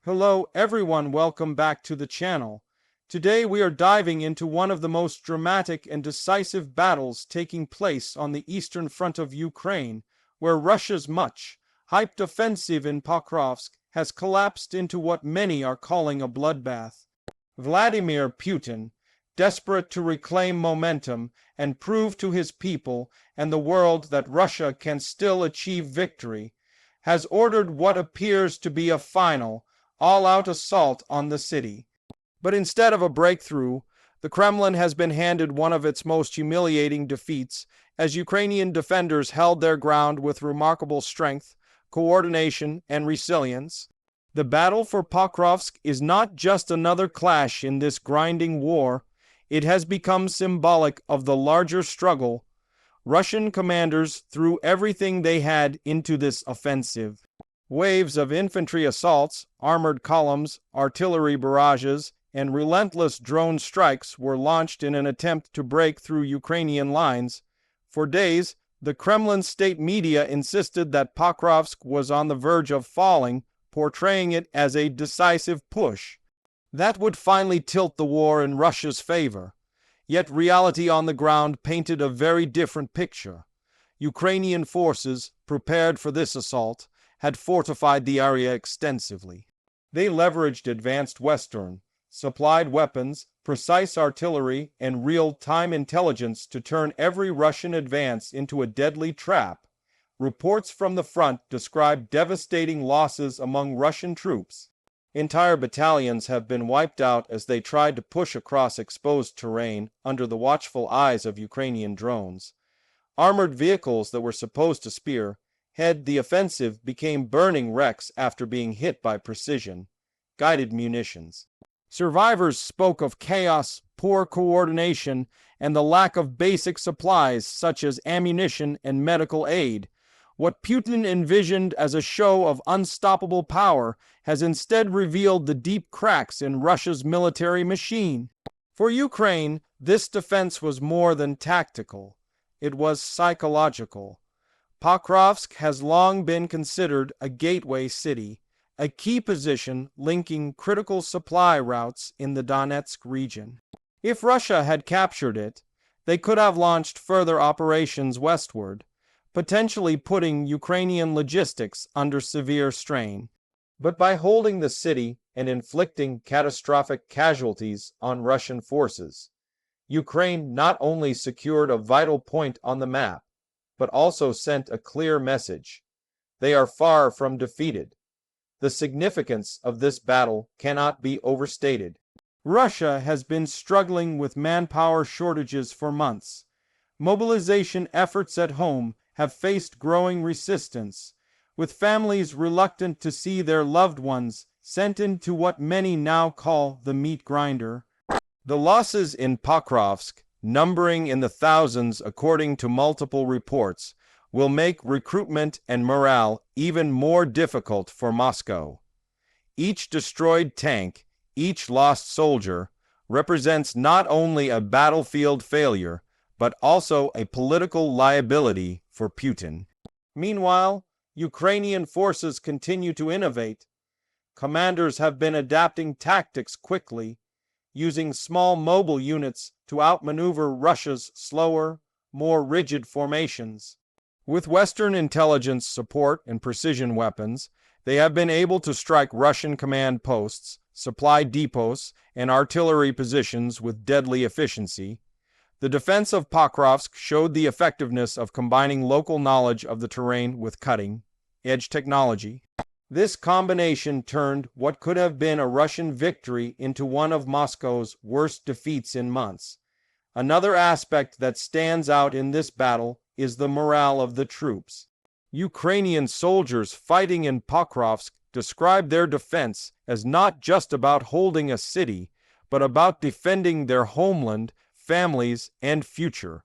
Hello everyone, welcome back to the channel. Today we are diving into one of the most dramatic and decisive battles taking place on the eastern front of Ukraine, where Russia's much hyped offensive in Pokrovsk has collapsed into what many are calling a bloodbath. Vladimir Putin, desperate to reclaim momentum and prove to his people and the world that Russia can still achieve victory, has ordered what appears to be a final, all-out assault on the city. But instead of a breakthrough, the Kremlin has been handed one of its most humiliating defeats, as Ukrainian defenders held their ground with remarkable strength, coordination, and resilience. The battle for Pokrovsk is not just another clash in this grinding war. It has become symbolic of the larger struggle. Russian commanders threw everything they had into this offensive. Waves of infantry assaults, armored columns, artillery barrages, and relentless drone strikes were launched in an attempt to break through Ukrainian lines. For days, the Kremlin state media insisted that Pokrovsk was on the verge of falling, portraying it as a decisive push that would finally tilt the war in Russia's favor. Yet reality on the ground painted a very different picture. Ukrainian forces, prepared for this assault, had fortified the area extensively. They leveraged advanced Western, supplied weapons, precise artillery, and real-time intelligence to turn every Russian advance into a deadly trap. Reports from the front describe devastating losses among Russian troops. Entire battalions have been wiped out as they tried to push across exposed terrain under the watchful eyes of Ukrainian drones. Armored vehicles that were supposed to spearhead the offensive became burning wrecks after being hit by precision-guided munitions. Survivors spoke of chaos, poor coordination, and the lack of basic supplies such as ammunition and medical aid. What Putin envisioned as a show of unstoppable power has instead revealed the deep cracks in Russia's military machine. For Ukraine, this defense was more than tactical. It was psychological. Pokrovsk has long been considered a gateway city, a key position linking critical supply routes in the Donetsk region. If Russia had captured it, they could have launched further operations westward, potentially putting Ukrainian logistics under severe strain. But by holding the city and inflicting catastrophic casualties on Russian forces, Ukraine not only secured a vital point on the map, but also sent a clear message. They are far from defeated. The significance of this battle cannot be overstated. Russia has been struggling with manpower shortages for months. Mobilization efforts at home have faced growing resistance, with families reluctant to see their loved ones sent into what many now call the meat grinder. The losses in Pokrovsk, numbering in the thousands according to multiple reports, will make recruitment and morale even more difficult for Moscow. Each destroyed tank, each lost soldier, represents not only a battlefield failure, but also a political liability for Putin. Meanwhile, Ukrainian forces continue to innovate. Commanders have been adapting tactics quickly, using small mobile units to outmaneuver Russia's slower, more rigid formations. With Western intelligence support and precision weapons, they have been able to strike Russian command posts, supply depots, and artillery positions with deadly efficiency. The defense of Pokrovsk showed the effectiveness of combining local knowledge of the terrain with cutting-edge technology. This combination turned what could have been a Russian victory into one of Moscow's worst defeats in months. Another aspect that stands out in this battle is the morale of the troops. Ukrainian soldiers fighting in Pokrovsk described their defense as not just about holding a city, but about defending their homeland, families, and future.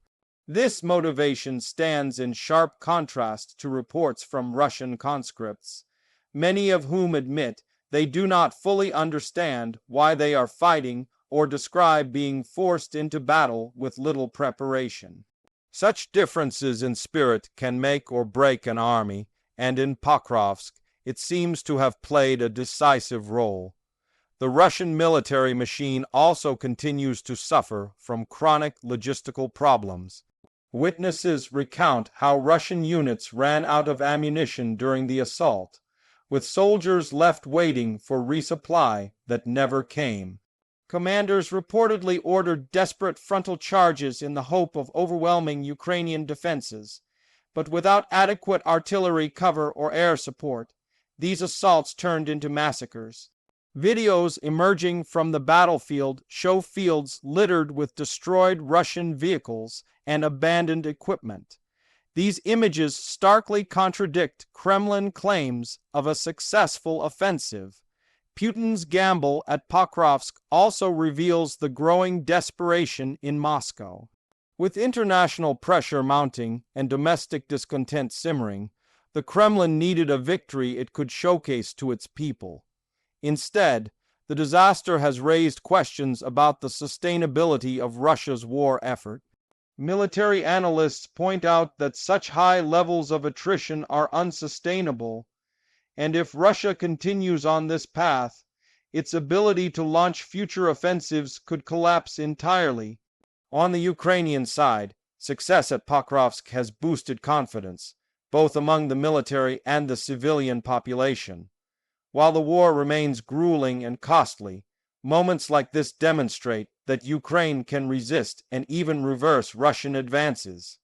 This motivation stands in sharp contrast to reports from Russian conscripts, many of whom admit they do not fully understand why they are fighting or describe being forced into battle with little preparation. Such differences in spirit can make or break an army, and in Pokrovsk, it seems to have played a decisive role. The Russian military machine also continues to suffer from chronic logistical problems. Witnesses recount how Russian units ran out of ammunition during the assault, with soldiers left waiting for resupply that never came. Commanders reportedly ordered desperate frontal charges in the hope of overwhelming Ukrainian defenses, but without adequate artillery cover or air support, these assaults turned into massacres. Videos emerging from the battlefield show fields littered with destroyed Russian vehicles and abandoned equipment. These images starkly contradict Kremlin claims of a successful offensive. Putin's gamble at Pokrovsk also reveals the growing desperation in Moscow. With international pressure mounting and domestic discontent simmering, the Kremlin needed a victory it could showcase to its people. Instead, the disaster has raised questions about the sustainability of Russia's war effort. Military analysts point out that such high levels of attrition are unsustainable, and if Russia continues on this path, its ability to launch future offensives could collapse entirely. On the Ukrainian side, success at Pokrovsk has boosted confidence, both among the military and the civilian population. While the war remains grueling and costly, moments like this demonstrate that Ukraine can resist and even reverse Russian advances.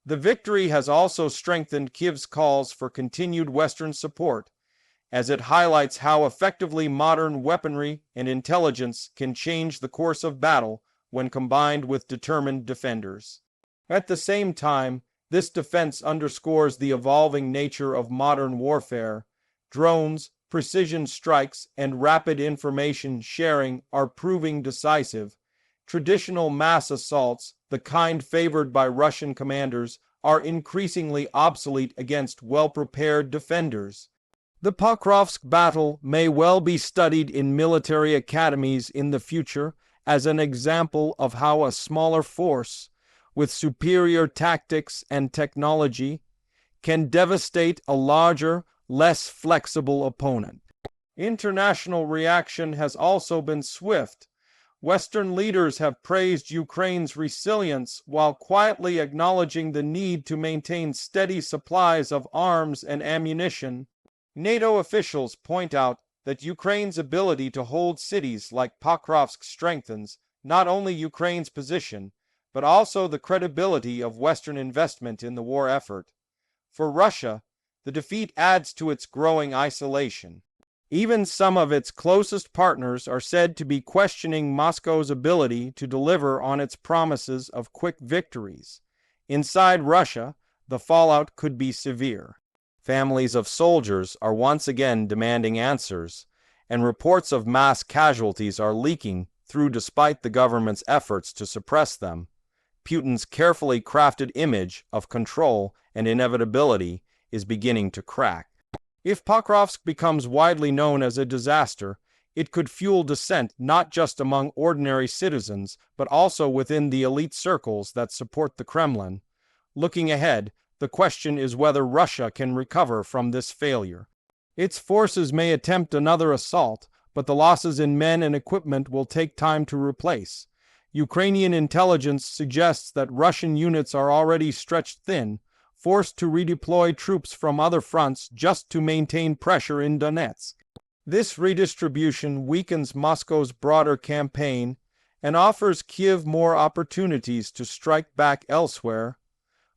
The victory has also strengthened Kyiv's calls for continued Western support, as it highlights how effectively modern weaponry and intelligence can change the course of battle when combined with determined defenders. At the same time, this defense underscores the evolving nature of modern warfare. Drones, precision strikes, and rapid information sharing are proving decisive. Traditional mass assaults, the kind favored by Russian commanders, are increasingly obsolete against well-prepared defenders. The Pokrovsk battle may well be studied in military academies in the future as an example of how a smaller force, with superior tactics and technology, can devastate a larger, less flexible opponent. International reaction has also been swift. Western leaders have praised Ukraine's resilience while quietly acknowledging the need to maintain steady supplies of arms and ammunition. NATO officials point out that Ukraine's ability to hold cities like Pokrovsk strengthens not only Ukraine's position, but also the credibility of Western investment in the war effort. For Russia, the defeat adds to its growing isolation. Even some of its closest partners are said to be questioning Moscow's ability to deliver on its promises of quick victories. Inside Russia, the fallout could be severe. Families of soldiers are once again demanding answers, and reports of mass casualties are leaking through despite the government's efforts to suppress them. Putin's carefully crafted image of control and inevitability is beginning to crack. If Pokrovsk becomes widely known as a disaster, it could fuel dissent not just among ordinary citizens, but also within the elite circles that support the Kremlin. Looking ahead, the question is whether Russia can recover from this failure. Its forces may attempt another assault, but the losses in men and equipment will take time to replace. Ukrainian intelligence suggests that Russian units are already stretched thin, forced to redeploy troops from other fronts just to maintain pressure in Donetsk. This redistribution weakens Moscow's broader campaign and offers Kyiv more opportunities to strike back elsewhere.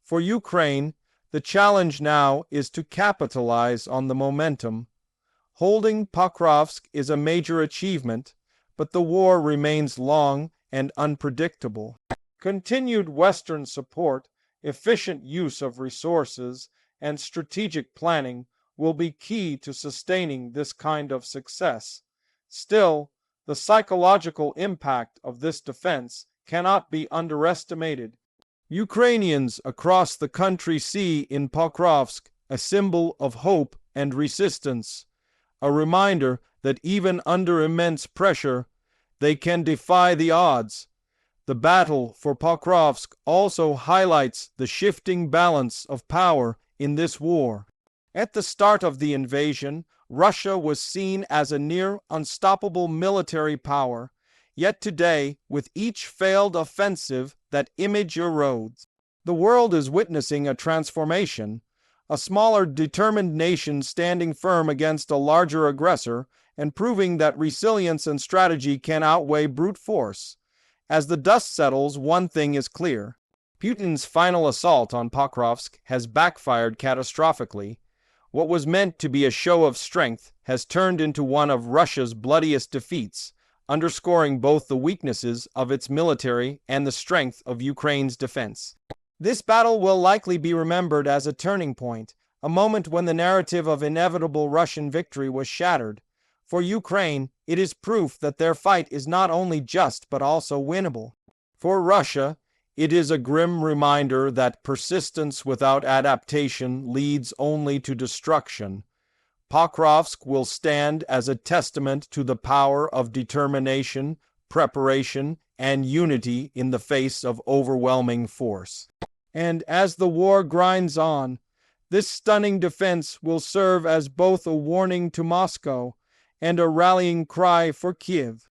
For Ukraine, the challenge now is to capitalize on the momentum. Holding Pokrovsk is a major achievement, but the war remains long and unpredictable. Continued Western support, efficient use of resources, and strategic planning will be key to sustaining this kind of success. Still, the psychological impact of this defense cannot be underestimated. Ukrainians across the country see in Pokrovsk a symbol of hope and resistance, a reminder that even under immense pressure, they can defy the odds. The battle for Pokrovsk also highlights the shifting balance of power in this war. At the start of the invasion, Russia was seen as a near unstoppable military power, yet today, with each failed offensive, that image erodes. The world is witnessing a transformation, a smaller, determined nation standing firm against a larger aggressor and proving that resilience and strategy can outweigh brute force. As the dust settles, one thing is clear. Putin's final assault on Pokrovsk has backfired catastrophically. What was meant to be a show of strength has turned into one of Russia's bloodiest defeats, underscoring both the weaknesses of its military and the strength of Ukraine's defense. This battle will likely be remembered as a turning point, a moment when the narrative of inevitable Russian victory was shattered. For Ukraine, it is proof that their fight is not only just but also winnable. For Russia, it is a grim reminder that persistence without adaptation leads only to destruction. Pokrovsk will stand as a testament to the power of determination, preparation, and unity in the face of overwhelming force. And as the war grinds on, this stunning defense will serve as both a warning to Moscow and a rallying cry for Kiev.